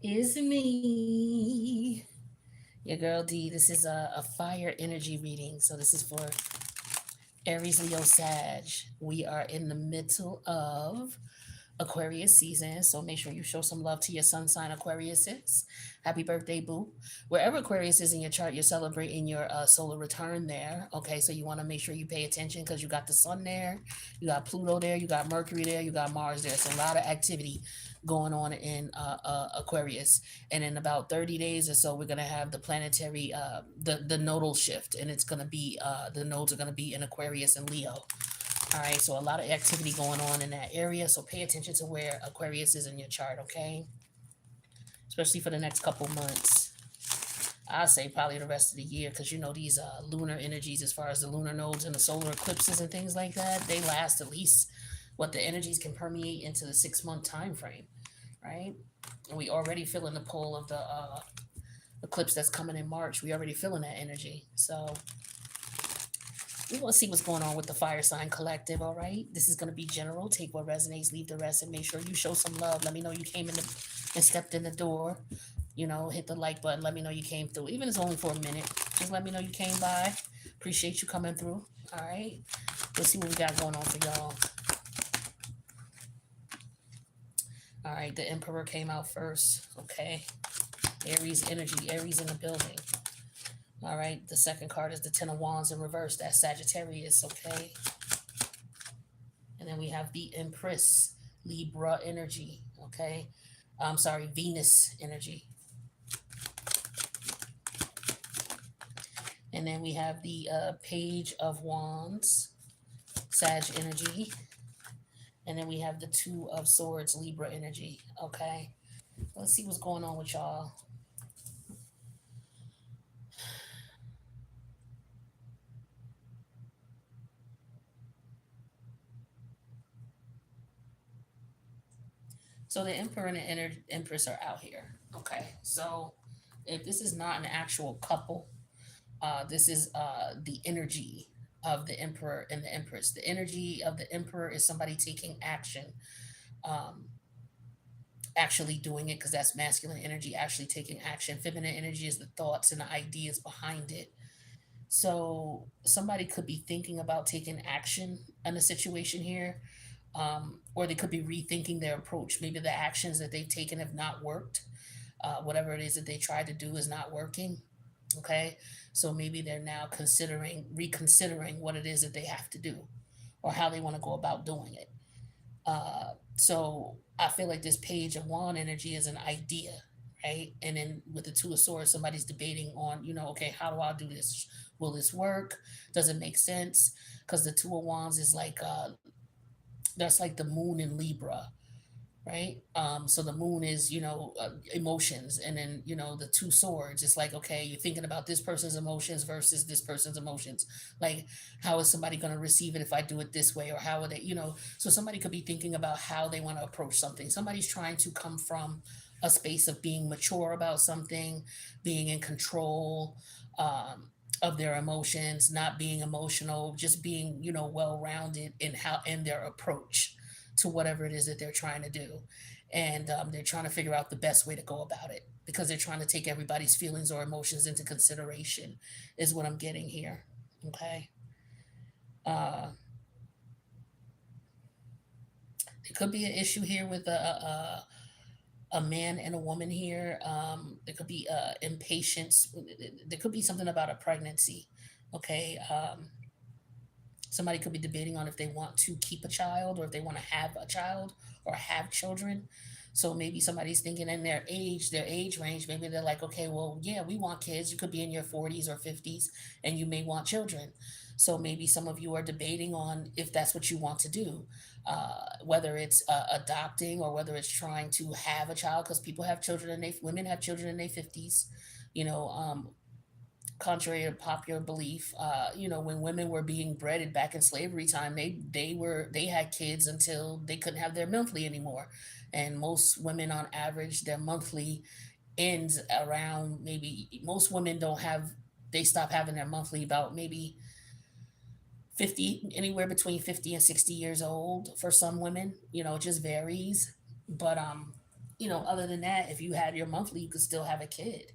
Is me, your girl D. This is a fire energy reading. So, this is for Aries, Leo, Sag. We are in the middle of Aquarius season, so make sure you show some love to your sun sign Aquarius is. Happy birthday, boo. Wherever Aquarius is in your chart, you're celebrating your solar return there. Okay, so you want to make sure you pay attention because you got the sun there, you got Pluto there, you got Mercury there, you got Mars there. So a lot of activity going on in Aquarius. And in about 30 days or so, we're gonna have the planetary the nodal shift, and it's gonna be the nodes are gonna be in Aquarius and Leo. All right, so a lot of activity going on in that area. So pay attention to where Aquarius is in your chart, okay? Especially for the next couple months. I say probably the rest of the year because you know these lunar energies, as far as the lunar nodes and the solar eclipses and things like that, they last at least what the energies can permeate into the 6 month time frame, right? And we already feeling the pull of the eclipse that's coming in March. We already feeling that energy. So we want to see what's going on with the fire sign collective. All right, this is going to be general. Take what resonates, leave the rest, and make sure you show some love. Let me know you came in and stepped in the door. You know, hit the like button. Let me know you came through, even if it's only for a minute. Just let me know you came by. Appreciate you coming through. All right, let's see what we got going on for y'all. All right, the Emperor came out first. Okay, Aries energy, Aries in the building. All right, the second card is the Ten of Wands in reverse. That's Sagittarius, okay? And then we have the Empress, Libra energy, okay? I'm sorry, Venus energy. And then we have the Page of Wands, Sag energy. And then we have the Two of Swords, Libra energy, okay? Let's see what's going on with y'all. So the Emperor and the Empress are out here. Okay, so if this is not an actual couple, this is the energy of the Emperor and the Empress. The energy of the Emperor is somebody taking action, um, actually doing it, because that's masculine energy, actually taking action. Feminine energy is the thoughts and the ideas behind it. So somebody could be thinking about taking action in a situation here, or they could be rethinking their approach. Maybe the actions that they've taken have not worked. Whatever it is that they tried to do is not working. Okay, so maybe they're now reconsidering what it is that they have to do, or how they want to go about doing it. So I feel like this Page of Wand energy is an idea, right? And then with the Two of Swords, somebody's debating on, okay, how do I do this? Will this work? Does it make sense? Because the Two of Wands is like that's like the moon in Libra, right? So the moon is, emotions, and then the Two Swords. It's like, okay, you're thinking about this person's emotions versus this person's emotions. Like, how is somebody going to receive it if I do it this way, or how are they, So somebody could be thinking about how they want to approach something. Somebody's trying to come from a space of being mature about something, being in control. Of their emotions, not being emotional, just being, well rounded in their approach to whatever it is that they're trying to do. And they're trying to figure out the best way to go about it, because they're trying to take everybody's feelings or emotions into consideration, is what I'm getting here. Okay. Uh, there could be an issue here with a man and a woman here. There could be impatience. There could be something about a pregnancy. Okay. Somebody could be debating on if they want to keep a child, or if they want to have a child or have children. So maybe somebody's thinking in their age range, maybe they're like, okay, well, yeah, we want kids. You could be in your 40s or 50s and you may want children. So maybe some of you are debating on if that's what you want to do, whether it's adopting, or whether it's trying to have a child, because people have children and women have children in their 50s. You know, contrary to popular belief, when women were being bred back in slavery time, they had kids until they couldn't have their monthly anymore, and most women on average their monthly ends around, maybe most women don't have they stop having their monthly about maybe 50, anywhere between 50 and 60 years old for some women. It just varies, but Other than that, if you had your monthly, you could still have a kid.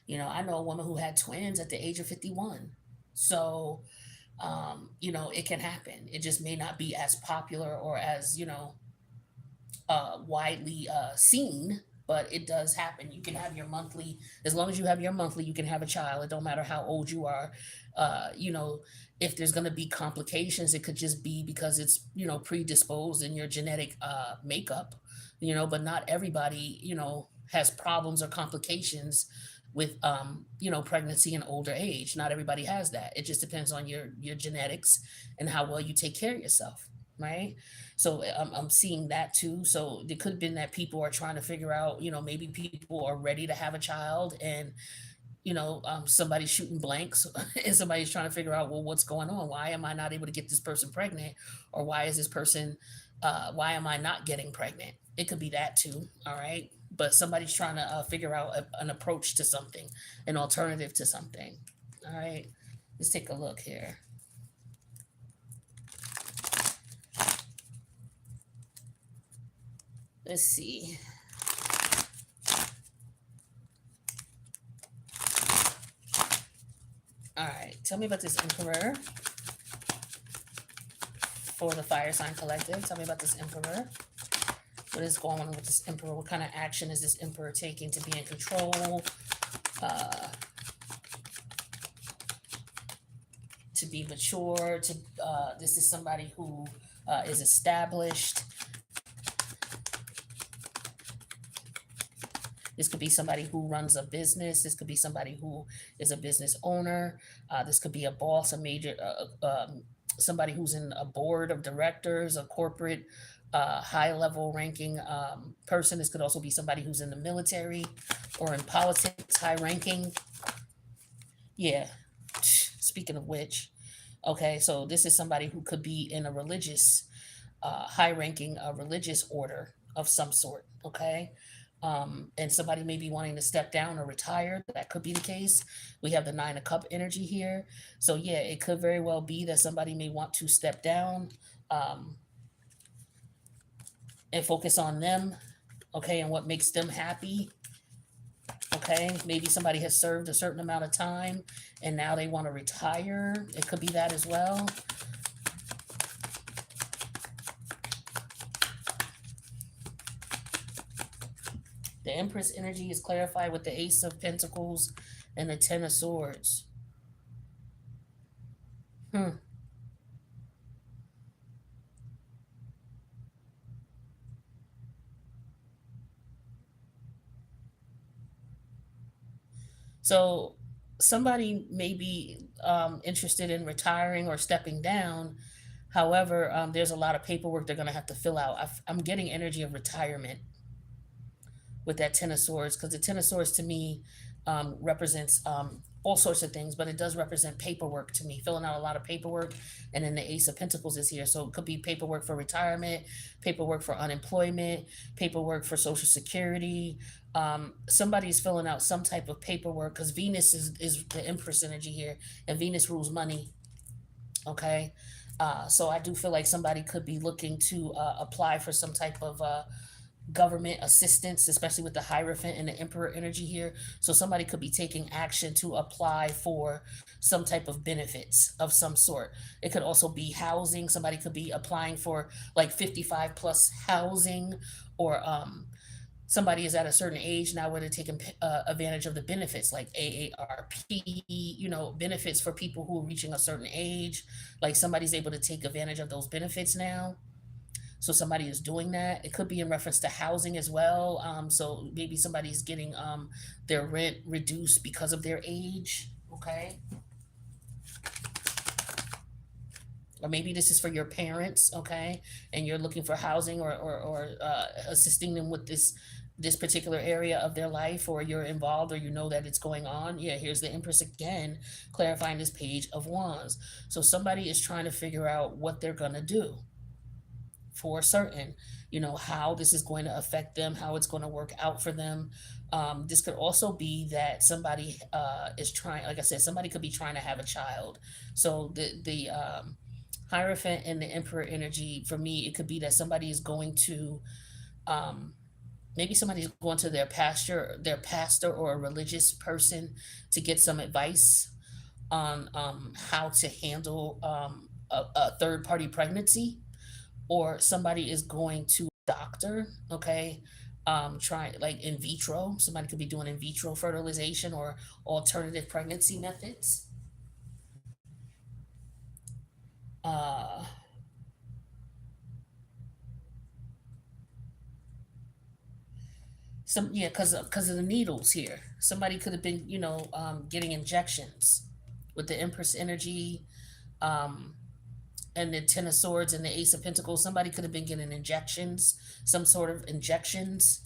I know a woman who had twins at the age of 51. So, it can happen. It just may not be as popular or as, widely seen, but it does happen. You can have your monthly, as long as you have your monthly, you can have a child. It don't matter how old you are. Uh, you know, if there's going to be complications, it could just be because it's, predisposed in your genetic makeup, but not everybody, has problems or complications with, pregnancy and older age. Not everybody has that. It just depends on your genetics and how well you take care of yourself, right? So I'm seeing that too. So it could have been that people are trying to figure out, maybe people are ready to have a child, and somebody's shooting blanks and somebody's trying to figure out, well, what's going on? Why am I not able to get this person pregnant? Or why is this person, why am I not getting pregnant? It could be that too. All right. But somebody's trying to figure out an approach to something, an alternative to something. All right. Let's take a look here. Let's see. All right. Tell me about this emperor for the fire sign collective. Tell me about this emperor. What is going on with this emperor? What kind of action is this emperor taking to be in control? To be mature? This is somebody who is established. This could be somebody who runs a business. This could be somebody who is a business owner. This could be a boss, a major, somebody who's in a board of directors, a corporate, high level ranking person. This could also be somebody who's in the military or in politics, high ranking. Yeah. Speaking of which, okay, so this is somebody who could be in a religious, high ranking religious order of some sort. Okay. And somebody may be wanting to step down or retire. That could be the case. We have the Nine of Cup energy here. So, yeah, it could very well be that somebody may want to step down um, and focus on them, okay, and what makes them happy. Okay, maybe somebody has served a certain amount of time and now they want to retire. It could be that as well. The Empress energy is clarified with the Ace of Pentacles and the Ten of Swords. Hmm. So somebody may be interested in retiring or stepping down. However, there's a lot of paperwork they're going to have to fill out. I'm getting energy of retirement with that Ten of Swords, because the Ten of Swords to me represents all sorts of things, but it does represent paperwork to me, filling out a lot of paperwork. And then the Ace of Pentacles is here. So it could be paperwork for retirement, paperwork for unemployment, paperwork for Social Security. Somebody's filling out some type of paperwork because Venus is the Empress energy here, and Venus rules money. Okay. So I do feel like somebody could be looking to apply for some type of government assistance, especially with the Hierophant and the Emperor energy here. So somebody could be taking action to apply for some type of benefits of some sort. It could also be housing. Somebody could be applying for like 55 plus housing, or somebody is at a certain age now where they're taking advantage of the benefits like AARP, benefits for people who are reaching a certain age. Like somebody's able to take advantage of those benefits now. So somebody is doing that. It could be in reference to housing as well. So maybe somebody's getting their rent reduced because of their age. Okay. Or maybe this is for your parents, okay, and you're looking for housing, or assisting them with this particular area of their life, or you're involved, or you know that it's going on. Yeah, here's the Empress again, clarifying this Page of Wands. So somebody is trying to figure out what they're gonna do for certain, how this is going to affect them, how it's going to work out for them. This could also be that somebody is trying, like I said, somebody could be trying to have a child. So the Hierophant and the Emperor energy, for me, it could be that somebody is going to Maybe somebody's going to their pastor or a religious person to get some advice on how to handle a third party pregnancy, or somebody is going to a doctor, okay, try like in vitro. Somebody could be doing in vitro fertilization or alternative pregnancy methods. Uh, yeah, because of the needles here. Somebody could have been, getting injections with the Empress energy, um, and the Ten of Swords and the Ace of Pentacles. Somebody could have been getting injections, some sort of injections.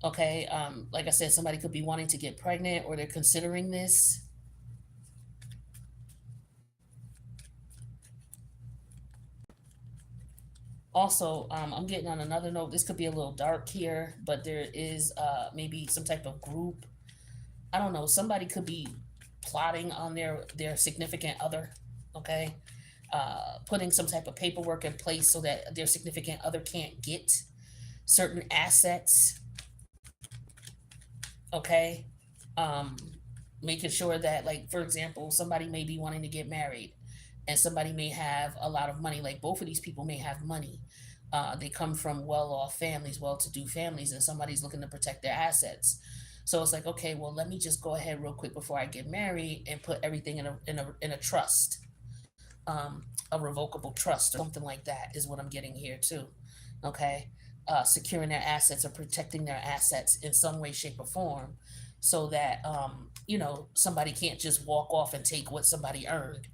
Okay, like I said, somebody could be wanting to get pregnant or they're considering this. Also, I'm getting on another note. This could be a little dark here, but there is maybe some type of group. I don't know. Somebody could be plotting on their significant other. Okay, putting some type of paperwork in place so that their significant other can't get certain assets. Okay, um, making sure that, like, for example, somebody may be wanting to get married, and somebody may have a lot of money. Like, both of these people may have money. They come from well-off families, well-to-do families, and somebody's looking to protect their assets. So it's like, okay, well, let me just go ahead real quick before I get married and put everything in a trust, a revocable trust or something like that is what I'm getting here too. Okay, securing their assets or protecting their assets in some way, shape, or form, so that somebody can't just walk off and take what somebody earned.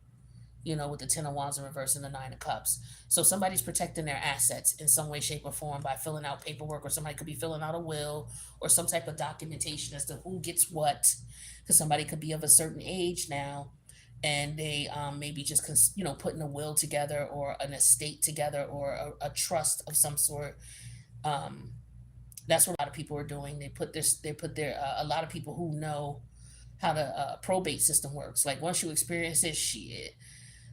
With the Ten of Wands in reverse and the Nine of Cups. So somebody's protecting their assets in some way, shape, or form by filling out paperwork, or somebody could be filling out a will or some type of documentation as to who gets what. Because somebody could be of a certain age now, and they maybe just putting a will together or an estate together or a trust of some sort. Um, that's what a lot of people are doing. They put their a lot of people who know how the probate system works. Like, once you experience this shit,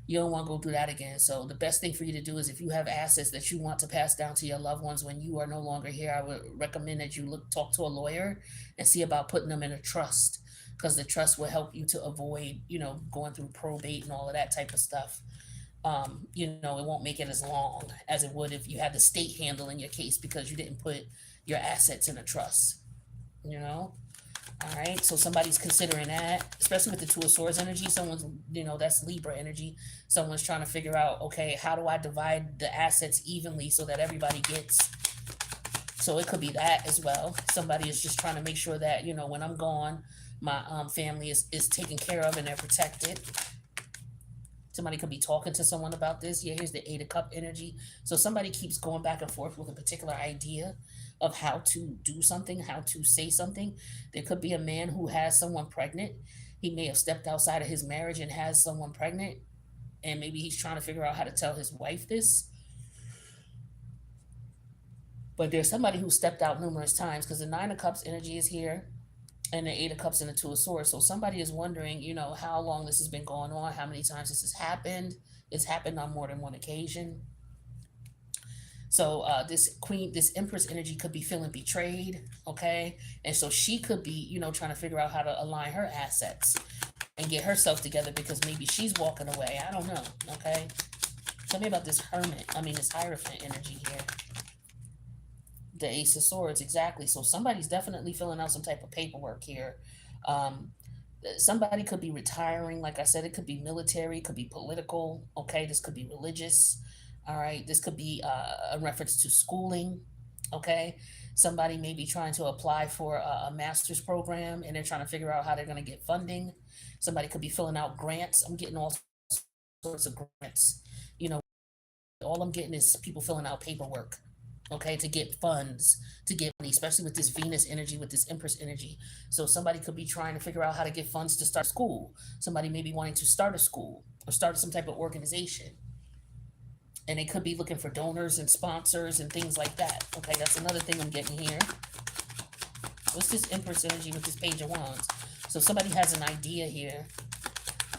you don't want to go through that again. So the best thing for you to do is, if you have assets that you want to pass down to your loved ones when you are no longer here, I would recommend that you talk to a lawyer and see about putting them in a trust, because the trust will help you to avoid, going through probate and all of that type of stuff. It won't make it as long as it would if you had the state handling your case because you didn't put your assets in a trust. You know? All right, so somebody's considering that, especially with the Two of Swords energy. Someone's, that's Libra energy. Someone's trying to figure out, okay, how do I divide the assets evenly so that everybody gets? So it could be that as well. Somebody is just trying to make sure that, when I'm gone, my family is taken care of and they're protected. Somebody could be talking to someone about this. Yeah, here's the Eight of Cup energy. So somebody keeps going back and forth with a particular idea of how to do something, how to say something. There could be a man who has someone pregnant. He may have stepped outside of his marriage and has someone pregnant, and maybe he's trying to figure out how to tell his wife this. But there's somebody who stepped out numerous times, because the Nine of Cups energy is here and the Eight of Cups and the Two of Swords. So somebody is wondering, how long this has been going on, how many times this has happened. It's happened on more than one occasion. So this Empress energy could be feeling betrayed, okay? And so she could be, trying to figure out how to align her assets and get herself together, because maybe she's walking away. I don't know, okay? Tell me about this this Hierophant energy here. The Ace of Swords, exactly. So somebody's definitely filling out some type of paperwork here. Um, Somebody could be retiring. Like I said, it could be military, it could be political, okay? This could be religious. All right, this could be a reference to schooling, okay? Somebody may be trying to apply for a master's program and they're trying to figure out how they're going to get funding. Somebody could be filling out grants. I'm getting all sorts of grants. All I'm getting is people filling out paperwork, okay, to get funds, to get money, especially with this Venus energy, with this Empress energy. So somebody could be trying to figure out how to get funds to start school. Somebody may be wanting to start a school or start some type of organization. And they could be looking for donors and sponsors and things like that. Okay, that's another thing I'm getting here. What's this Empress energy with this Page of Wands? So somebody has an idea here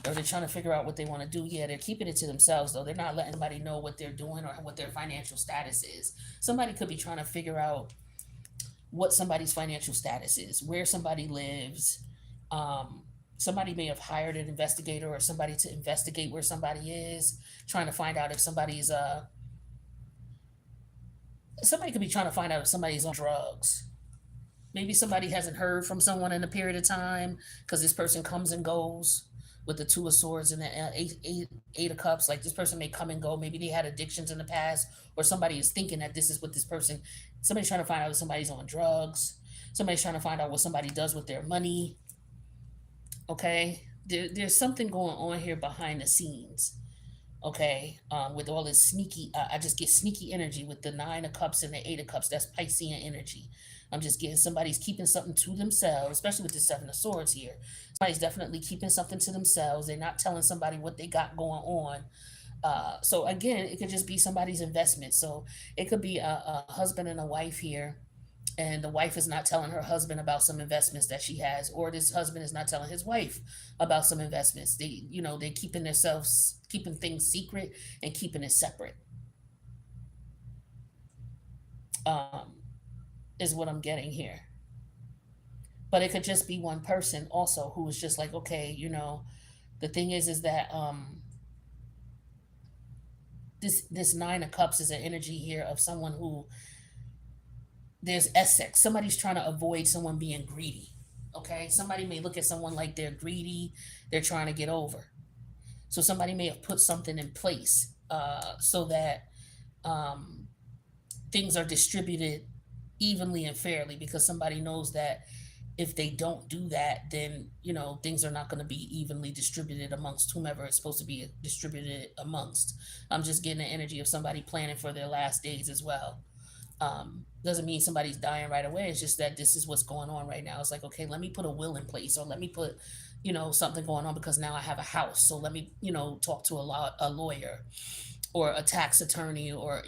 or they're trying to figure out what they want to do. Yeah, they're keeping it to themselves though. They're not letting anybody know what they're doing or what their financial status is. Somebody could be trying to figure out what somebody's financial status is, where somebody lives. Um, Somebody may have hired an investigator or somebody to investigate where somebody is, trying to find out if somebody could be trying to find out if somebody's on drugs. Maybe somebody hasn't heard from someone in a period of time because this person comes and goes with the two of swords and the eight of cups. Like this person may come and go. Maybe they had addictions in the past, or somebody is thinking that this is what this person. Somebody's trying to find out if somebody's on drugs. Somebody's trying to find out what somebody does with their money. Okay, there's something going on here behind the scenes. Okay, with all this sneaky, I just get sneaky energy with the nine of cups and the eight of cups. That's Piscean energy. I'm just getting somebody's keeping something to themselves, especially with the seven of swords here. Somebody's definitely keeping something to themselves. They're not telling somebody what they got going on. So again, it could just be somebody's investment. So it could be a husband and a wife here, and the wife is not telling her husband about some investments that she has, or this husband is not telling his wife about some investments. They're keeping themselves, keeping things secret and keeping it separate. Um, is what I'm getting here. But it could just be one person also who is just like, okay, the thing is that this nine of cups is an energy here of someone who, there's Essex. Somebody's trying to avoid someone being greedy. Okay, somebody may look at someone like they're greedy, they're trying to get over. So somebody may have put something in place so that um, things are distributed evenly and fairly, because somebody knows that if they don't do that, then things are not going to be evenly distributed amongst whomever it's supposed to be distributed amongst. I'm just getting the energy of somebody planning for their last days as well. Doesn't mean somebody's dying right away. It's just that this is what's going on right now. It's like, okay, let me put a will in place, or let me put, something going on because now I have a house. So let me, talk to a lawyer or a tax attorney, or,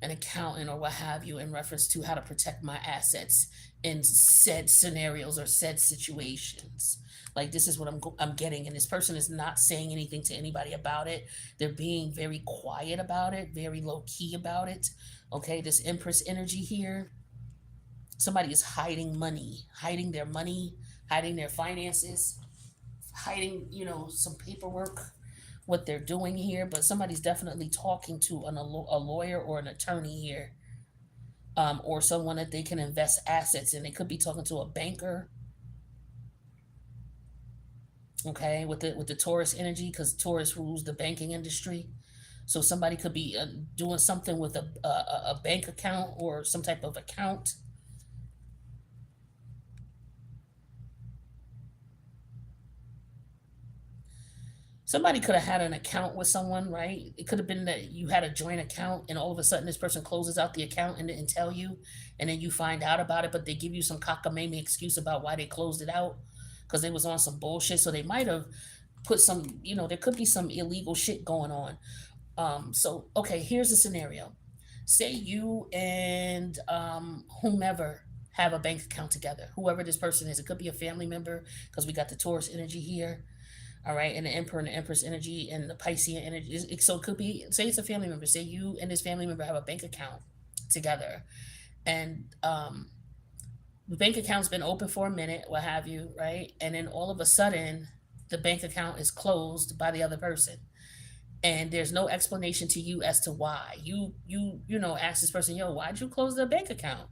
an accountant or what have you, in reference to how to protect my assets in said scenarios or said situations. Like this is what I'm getting, and this person is not saying anything to anybody about it. They're being very quiet about it, very low key about it. Okay, this Empress energy here. Somebody is hiding their money, hiding their finances, hiding, some paperwork, what they're doing here. But somebody's definitely talking to a lawyer or an attorney here, or someone that they can invest assets in. They could be talking to a banker. Okay, with the Taurus energy, because Taurus rules the banking industry. So somebody could be doing something with a bank account or some type of account. Somebody could have had an account with someone, right? It could have been that you had a joint account, and all of a sudden this person closes out the account and didn't tell you, and then you find out about it, but they give you some cockamamie excuse about why they closed it out, because they was on some bullshit. So they might have put some, there could be some illegal shit going on. So okay, here's the scenario. Say you and whomever have a bank account together, whoever this person is. It could be a family member, because we got the Taurus energy here. All right, and the Emperor and the Empress energy and the Piscean energy. So it could be, say it's a family member. Say you and this family member have a bank account together, and the bank account's been open for a minute, what have you, right? And then all of a sudden, the bank account is closed by the other person, and there's no explanation to you as to why. You ask this person, yo, why'd you close the bank account?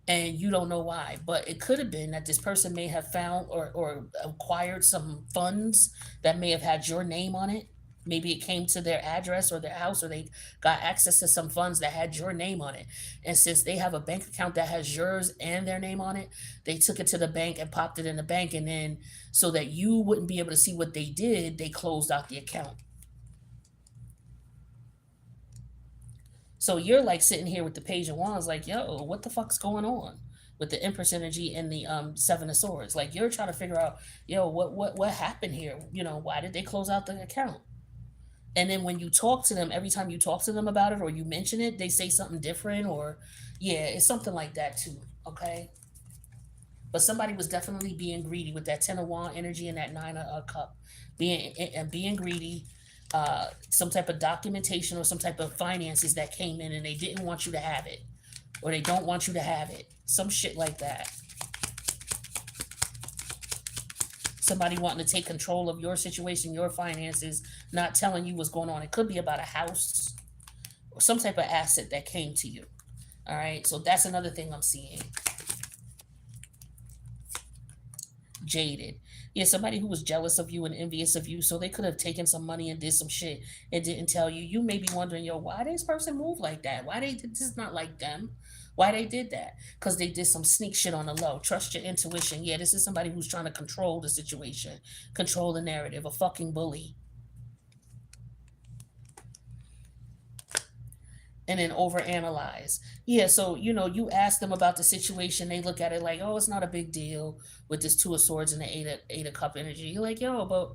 And you don't know why. But it could have been that this person may have found or acquired some funds that may have had your name on it. Maybe it came to their address or their house, or they got access to some funds that had your name on it. And since they have a bank account that has yours and their name on it, they took it to the bank and popped it in the bank. And then, so that you wouldn't be able to see what they did, they closed out the account. So you're like sitting here with the Page of Wands, like, yo, what the fuck's going on with the Empress energy and the Seven of Swords? Like you're trying to figure out, yo, what happened here? Why did they close out the account? And then when you talk to them, every time you talk to them about it or you mention it, they say something different, or yeah, it's something like that too. Okay. But somebody was definitely being greedy with that 10 of wand energy and that 9 of cup, being greedy. Some type of documentation or some type of finances that came in and they didn't want you to have it, or they don't want you to have it. Some shit like that. Somebody wanting to take control of your situation, your finances, not telling you what's going on. It could be about a house or some type of asset that came to you. All right. So that's another thing I'm seeing. Jaded. Yeah, somebody who was jealous of you and envious of you, so they could have taken some money and did some shit and didn't tell you. You may be wondering, yo, why this person move like that? Why they did this? Is not like them. Why they did that? Because they did some sneak shit on the low. Trust your intuition. Yeah, this is somebody who's trying to control the situation, control the narrative, a fucking bully. And then overanalyze. Yeah, so you ask them about the situation, they look at it like, oh, it's not a big deal with this 2 of swords and the eight of cup energy. You're like, yo, but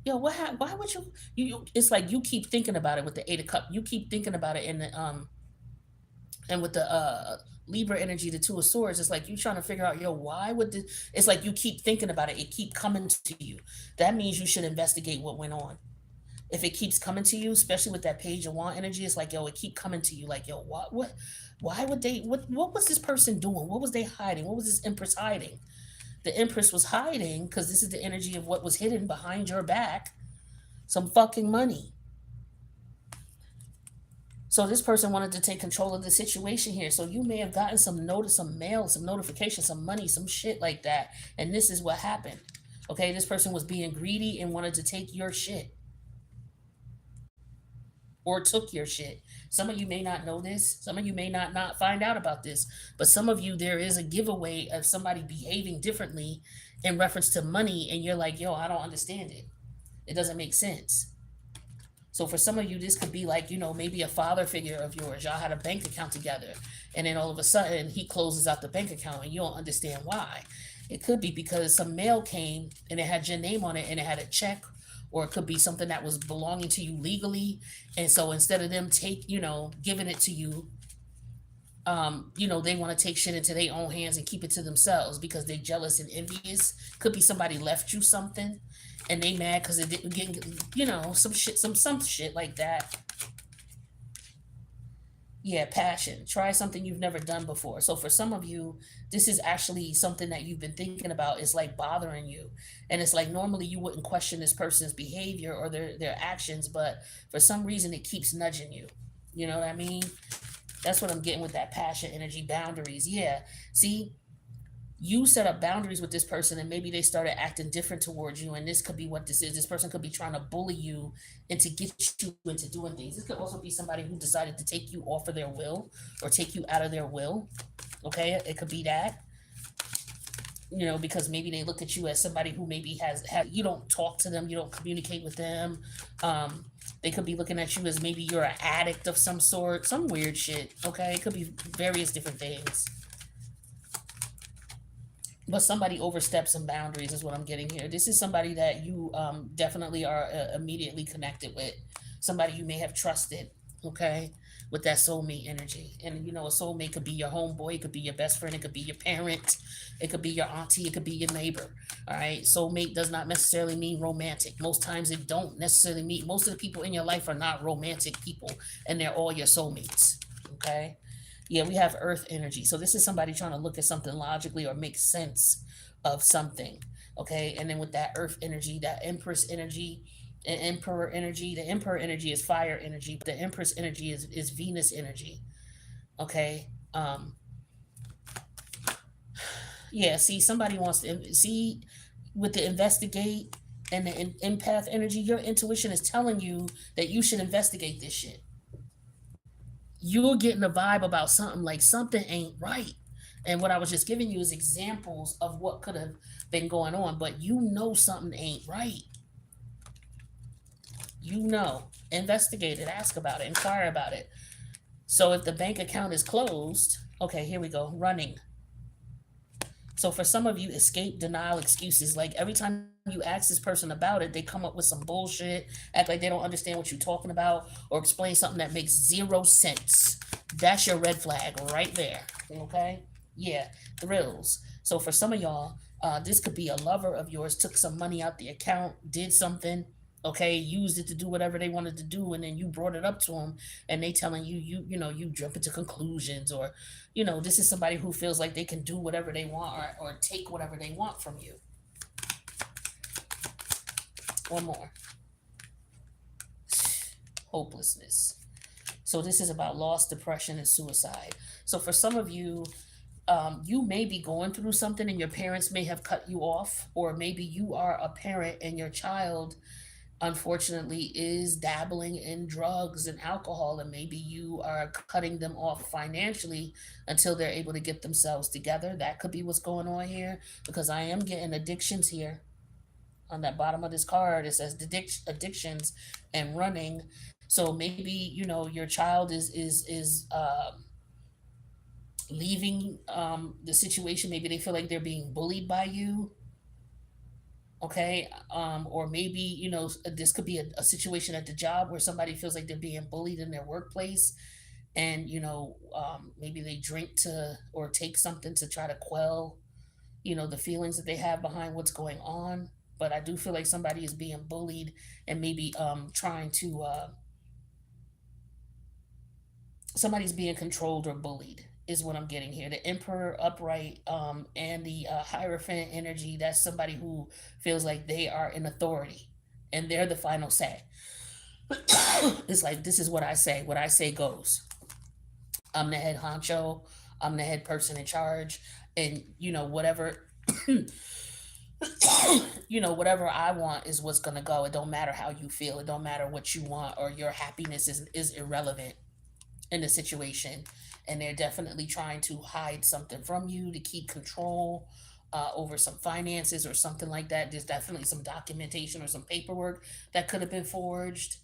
yo, why would you? It's like you keep thinking about it with the 8 of cup. You keep thinking about it in the and with the Libra energy, the 2 of swords. It's like you trying to figure out, yo, why would this? It's like you keep thinking about it. It keep coming to you. That means you should investigate what went on. If it keeps coming to you, especially with that page of wand energy, it's like, yo, it keep coming to you. Like, yo, what, why would they, what was this person doing? What was they hiding? What was this empress hiding? The empress was hiding because this is the energy of what was hidden behind your back. Some fucking money. So this person wanted to take control of the situation here. So you may have gotten some notice, some mail, some notification, some money, some shit like that. And this is what happened. Okay, this person was being greedy and wanted to take your shit. Or took your shit. Some of you may not know this. Some of you may not find out about this. But some of you, there is a giveaway of somebody behaving differently in reference to money, and you're like, yo, I don't understand it. It doesn't make sense. So for some of you, this could be like, maybe a father figure of yours. Y'all had a bank account together, and then all of a sudden he closes out the bank account and you don't understand why. It could be because some mail came and it had your name on it and it had a check, or it could be something that was belonging to you legally. And so instead of them giving it to you, they want to take shit into their own hands and keep it to themselves because they're jealous and envious. Could be somebody left you something and they mad because it didn't get, some shit like that. Yeah, passion. Try something you've never done before. So for some of you, this is actually something that you've been thinking about. It's like bothering you. And it's like normally you wouldn't question this person's behavior or their actions, but for some reason it keeps nudging you. You know what I mean? That's what I'm getting with that passion energy, boundaries. Yeah. See, you set up boundaries with this person and maybe they started acting different towards you, and this could be what this is. This person could be trying to bully you into get you into doing things. This could also be somebody who decided to take you off of their will or take you out of their will. Okay, it could be that, because maybe they look at you as somebody who maybe has you don't talk to them, you don't communicate with them. They could be looking at you as maybe you're an addict of some sort, some weird shit. Okay, it could be various different things. But somebody oversteps some boundaries is what I'm getting here. This is somebody that you definitely are immediately connected with. Somebody you may have trusted, okay, with that soulmate energy. And a soulmate could be your homeboy, it could be your best friend, it could be your parent, it could be your auntie, it could be your neighbor. All right, soulmate does not necessarily mean romantic. Most times it don't necessarily mean. Most of the people in your life are not romantic people, and they're all your soulmates. Okay. Yeah, we have earth energy. So this is somebody trying to look at something logically or make sense of something. Okay. And then with that earth energy, that empress energy and emperor energy, the emperor energy is fire energy. The empress energy is Venus energy. Okay. Yeah, see, somebody wants to see with the investigate and the empath energy, your intuition is telling you that you should investigate this shit. You're getting a vibe about something like something ain't right. And what I was just giving you is examples of what could have been going on, but something ain't right. Investigate it, ask about it, inquire about it. So if the bank account is closed, okay, here we go, running. So for some of you, escape, denial, excuses. Like every time you ask this person about it, they come up with some bullshit, act like they don't understand what you're talking about, or explain something that makes zero sense. That's your red flag right there. Okay? Yeah, thrills. So for some of y'all, this could be a lover of yours took some money out the account, did something, okay, used it to do whatever they wanted to do, and then you brought it up to them, and they telling you, you jump into conclusions, or, this is somebody who feels like they can do whatever they want, or take whatever they want from you. One more, hopelessness. So this is about loss, depression, and suicide. So for some of you, you may be going through something and your parents may have cut you off, or maybe you are a parent and your child unfortunately is dabbling in drugs and alcohol, and maybe you are cutting them off financially until they're able to get themselves together. That could be what's going on here, because I am getting addictions here. On that bottom of this card, it says addictions and running. So maybe your child is leaving the situation. Maybe they feel like they're being bullied by you. Okay, or maybe this could be a situation at the job where somebody feels like they're being bullied in their workplace, and maybe they drink to or take something to try to quell the feelings that they have behind what's going on. But I do feel like somebody is being bullied, and maybe trying to somebody's being controlled or bullied is what I'm getting here. The Emperor upright, and the Hierophant energy. That's somebody who feels like they are in authority and they're the final say. It's like, this is what I say. What I say goes. I'm the head honcho. I'm the head person in charge, and whatever. Whatever I want is what's gonna go. It don't matter how you feel. It don't matter what you want, or your happiness is irrelevant in the situation. And they're definitely trying to hide something from you to keep control over some finances or something like that. There's definitely some documentation or some paperwork that could have been forged.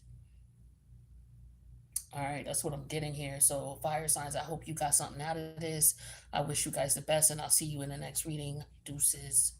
All right, that's what I'm getting here. So, fire signs, I hope you got something out of this. I wish you guys the best, and I'll see you in the next reading. Deuces.